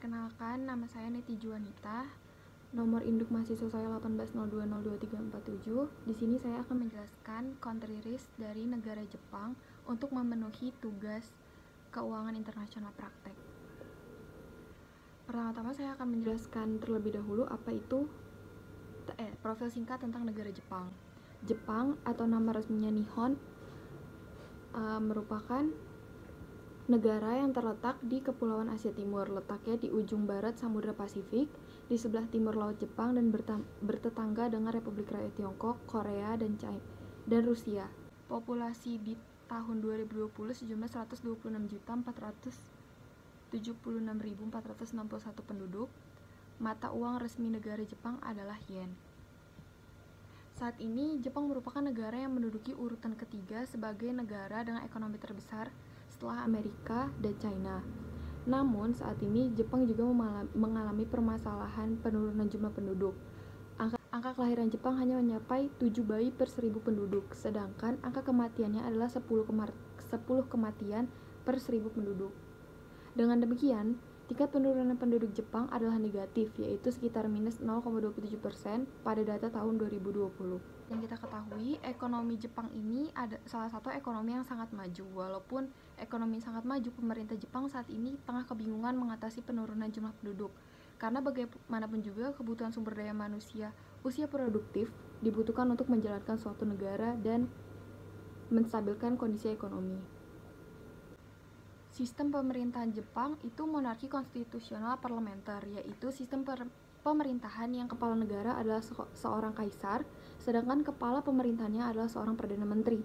Perkenalkan, nama saya Neti Juanita. Nomor induk mahasiswa saya 1802022347. Di sini saya akan menjelaskan country risk dari negara Jepang untuk memenuhi tugas keuangan internasional praktek. Pertama-tama saya akan menjelaskan terlebih dahulu apa itu profil singkat tentang negara Jepang. Jepang atau nama resminya Nihon merupakan negara yang terletak di Kepulauan Asia Timur, letaknya di ujung barat Samudra Pasifik, di sebelah timur Laut Jepang dan bertetangga dengan Republik Rakyat Tiongkok, Korea, dan Rusia. Populasi di tahun 2020 sejumlah 126.476.461 penduduk. Mata uang resmi negara Jepang adalah yen. Saat ini, Jepang merupakan negara yang menduduki urutan ketiga sebagai negara dengan ekonomi terbesar setelah Amerika dan China. Namun, saat ini Jepang juga mengalami permasalahan penurunan jumlah penduduk. Angka kelahiran Jepang hanya mencapai 7 bayi per 1000 penduduk, sedangkan angka kematiannya adalah 10 kematian per 1000 penduduk. Dengan demikian, tingkat penurunan penduduk Jepang adalah negatif, yaitu sekitar minus 0,27% pada data tahun 2020. Yang kita ketahui, ekonomi Jepang ini ada salah satu ekonomi yang sangat maju. Walaupun ekonomi sangat maju, pemerintah Jepang saat ini tengah kebingungan mengatasi penurunan jumlah penduduk. Karena bagaimanapun juga kebutuhan sumber daya manusia usia produktif dibutuhkan untuk menjalankan suatu negara dan menstabilkan kondisi ekonomi. Sistem pemerintahan Jepang itu monarki konstitusional parlementer, yaitu sistem pemerintahan yang kepala negara adalah seorang kaisar, sedangkan kepala pemerintahannya adalah seorang perdana menteri,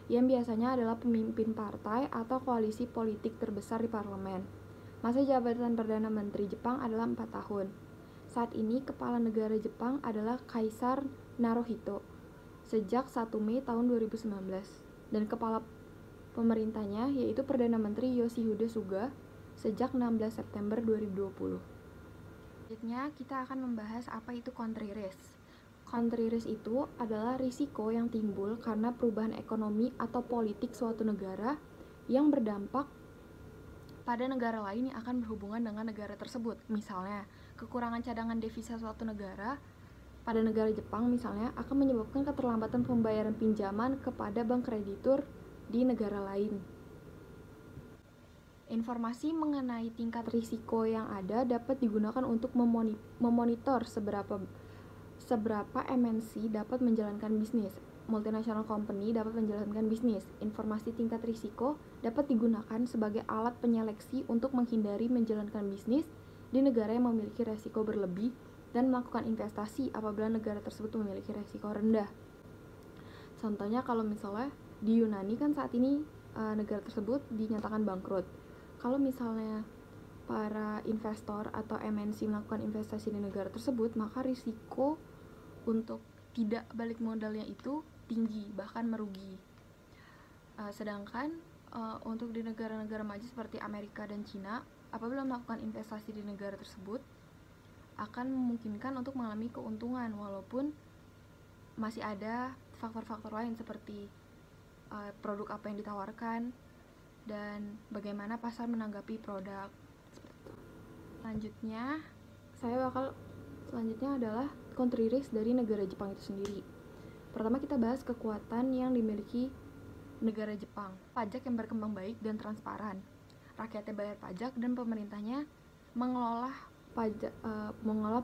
yang biasanya adalah pemimpin partai atau koalisi politik terbesar di parlemen. Masa jabatan perdana menteri Jepang adalah 4 tahun. Saat ini, kepala negara Jepang adalah Kaisar Naruhito sejak 1 Mei tahun 2019, dan kepala pemerintahnya yaitu Perdana Menteri Yoshihide Suga sejak 16 September 2020. Selanjutnya, kita akan membahas apa itu country risk. Country risk itu adalah risiko yang timbul karena perubahan ekonomi atau politik suatu negara yang berdampak pada negara lain yang akan berhubungan dengan negara tersebut. Misalnya, kekurangan cadangan devisa suatu negara pada negara Jepang misalnya akan menyebabkan keterlambatan pembayaran pinjaman kepada bank kreditur di negara lain. Informasi mengenai tingkat risiko yang ada dapat digunakan untuk memonitor seberapa MNC dapat menjalankan bisnis. Multinational company dapat menjalankan bisnis. Informasi tingkat risiko dapat digunakan sebagai alat penyeleksi untuk menghindari menjalankan bisnis di negara yang memiliki risiko berlebih dan melakukan investasi apabila negara tersebut memiliki risiko rendah. Contohnya kalau misalnya di Yunani kan saat ini negara tersebut dinyatakan bangkrut. Kalau misalnya para investor atau MNC melakukan investasi di negara tersebut, maka risiko untuk tidak balik modalnya itu tinggi, bahkan merugi. Sedangkan untuk di negara-negara maju seperti Amerika dan Cina, apabila melakukan investasi di negara tersebut akan memungkinkan untuk mengalami keuntungan, walaupun masih ada faktor-faktor lain seperti produk apa yang ditawarkan dan bagaimana pasar menanggapi produk. Selanjutnya adalah country risk dari negara Jepang itu sendiri. Pertama kita bahas kekuatan yang dimiliki negara Jepang. Pajak yang berkembang baik dan transparan. Rakyatnya bayar pajak dan pemerintahnya mengelola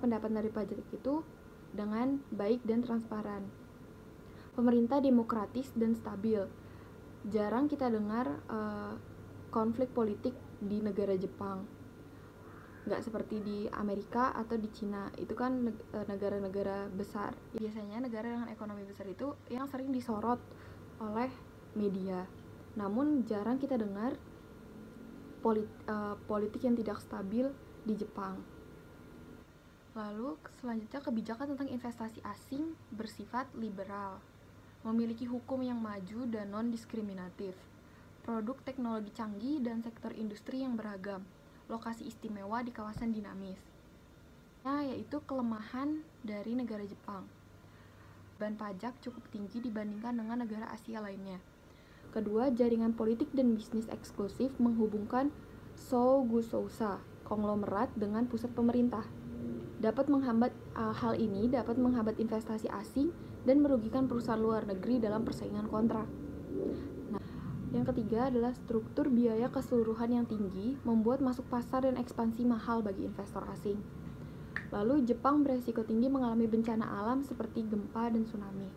pendapatan dari pajak itu dengan baik dan transparan. Pemerintah demokratis dan stabil. Jarang kita dengar konflik politik di negara Jepang. Nggak seperti di Amerika atau di Cina, itu kan negara-negara besar. Biasanya negara dengan ekonomi besar itu yang sering disorot oleh media. Namun jarang kita dengar politik yang tidak stabil di Jepang. Lalu selanjutnya kebijakan tentang investasi asing bersifat liberal, memiliki hukum yang maju dan non-diskriminatif, produk teknologi canggih dan sektor industri yang beragam, lokasi istimewa di kawasan dinamis. Yaitu kelemahan dari negara Jepang. Beban pajak cukup tinggi dibandingkan dengan negara Asia lainnya. Kedua, jaringan politik dan bisnis eksklusif menghubungkan Sougusousa, konglomerat dengan pusat pemerintah. Hal ini dapat menghambat investasi asing dan merugikan perusahaan luar negeri dalam persaingan kontrak. Nah, yang ketiga adalah struktur biaya keseluruhan yang tinggi membuat masuk pasar dan ekspansi mahal bagi investor asing. Lalu Jepang beresiko tinggi mengalami bencana alam seperti gempa dan tsunami.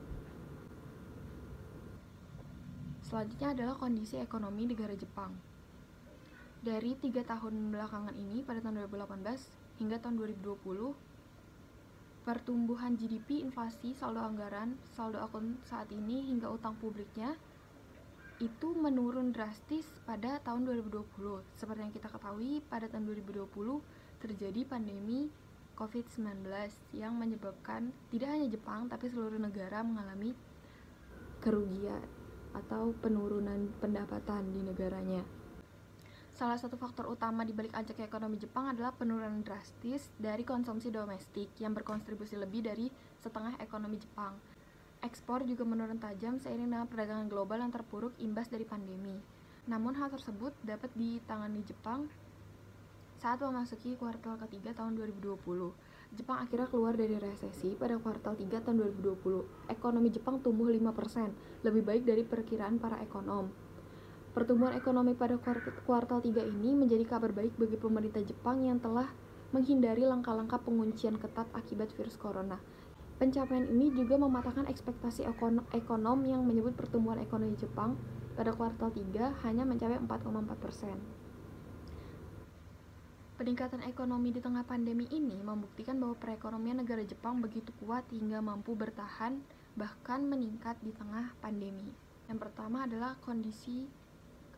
Selanjutnya adalah kondisi ekonomi negara Jepang. Dari 3 tahun belakangan ini, pada tahun 2018 hingga tahun 2020, pertumbuhan GDP, inflasi, saldo anggaran, saldo akun saat ini hingga utang publiknya itu menurun drastis pada tahun 2020. Seperti yang kita ketahui, pada tahun 2020 terjadi pandemi COVID-19 yang menyebabkan tidak hanya Jepang tapi seluruh negara mengalami kerugian atau penurunan pendapatan di negaranya. Salah satu faktor utama di balik anjloknya ekonomi Jepang adalah penurunan drastis dari konsumsi domestik yang berkontribusi lebih dari setengah ekonomi Jepang. Ekspor juga menurun tajam seiring dengan perdagangan global yang terpuruk imbas dari pandemi. Namun hal tersebut dapat ditangani Jepang saat memasuki kuartal ketiga tahun 2020. Jepang akhirnya keluar dari resesi pada kuartal 3 tahun 2020. Ekonomi Jepang tumbuh 5%, lebih baik dari perkiraan para ekonom. Pertumbuhan ekonomi pada kuartal 3 ini menjadi kabar baik bagi pemerintah Jepang yang telah menghindari langkah-langkah penguncian ketat akibat virus corona. Pencapaian ini juga mematahkan ekspektasi ekonom yang menyebut pertumbuhan ekonomi Jepang pada kuartal 3 hanya mencapai 4,4%. Peningkatan ekonomi di tengah pandemi ini membuktikan bahwa perekonomian negara Jepang begitu kuat hingga mampu bertahan bahkan meningkat di tengah pandemi. Yang pertama adalah kondisi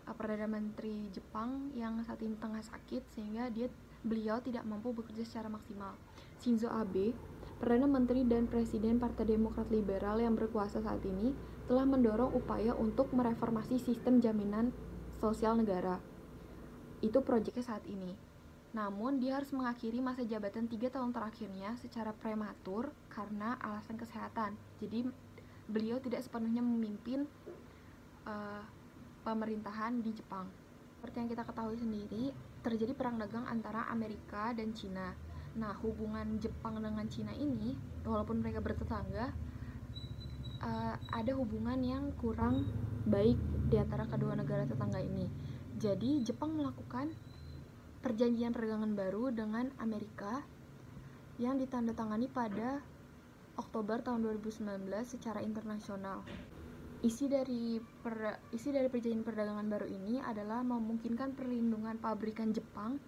Perdana Menteri Jepang yang saat ini tengah sakit sehingga beliau tidak mampu bekerja secara maksimal. Shinzo Abe, Perdana Menteri dan Presiden Partai Demokrat Liberal yang berkuasa saat ini, telah mendorong upaya untuk mereformasi sistem jaminan sosial negara. Itu proyeknya saat ini. Namun dia harus mengakhiri masa jabatan 3 tahun terakhirnya secara prematur karena alasan kesehatan. Jadi beliau tidak sepenuhnya memimpin pemerintahan di Jepang. Seperti yang kita ketahui sendiri, terjadi perang dagang antara Amerika dan Cina. Nah, hubungan Jepang dengan Cina ini, walaupun mereka bertetangga, ada hubungan yang kurang baik di antara kedua negara tetangga ini. Jadi, Jepang melakukan perjanjian perdagangan baru dengan Amerika yang ditandatangani pada Oktober tahun 2019 secara internasional. Isi dari perjanjian perdagangan baru ini adalah memungkinkan perlindungan pabrikan Jepang,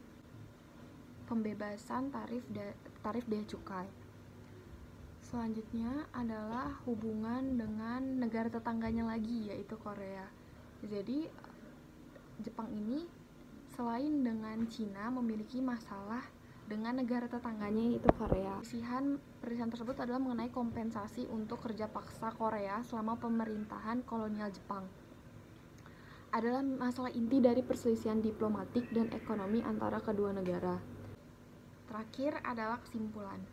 pembebasan tarif bea cukai. Selanjutnya adalah hubungan dengan negara tetangganya lagi, yaitu Korea. Jadi Jepang ini selain dengan Cina memiliki masalah dengan negara tetangganya yaitu Korea. Perisian tersebut adalah mengenai kompensasi untuk kerja paksa Korea selama pemerintahan kolonial Jepang. Adalah masalah inti dari perselisihan diplomatik dan ekonomi antara kedua negara. Terakhir adalah kesimpulan.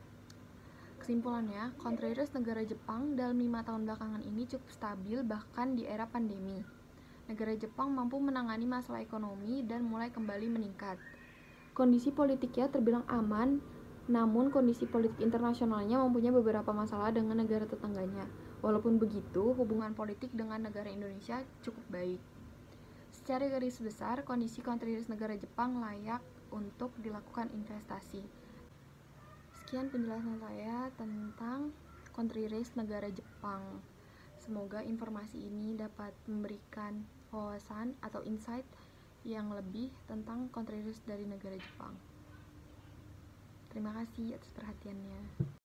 Kesimpulannya, kontrarius negara Jepang dalam 5 tahun belakangan ini cukup stabil bahkan di era pandemi. Negara Jepang mampu menangani masalah ekonomi dan mulai kembali meningkat. Kondisi politiknya terbilang aman, namun kondisi politik internasionalnya mempunyai beberapa masalah dengan negara tetangganya. Walaupun begitu, hubungan politik dengan negara Indonesia cukup baik. Secara garis besar, kondisi kontrarius negara Jepang layak untuk dilakukan investasi. Sekian penjelasan saya tentang kontrarius negara Jepang. Semoga informasi ini dapat memberikan wawasan atau insight yang lebih tentang kontrarius dari negara Jepang. Terima kasih atas perhatiannya.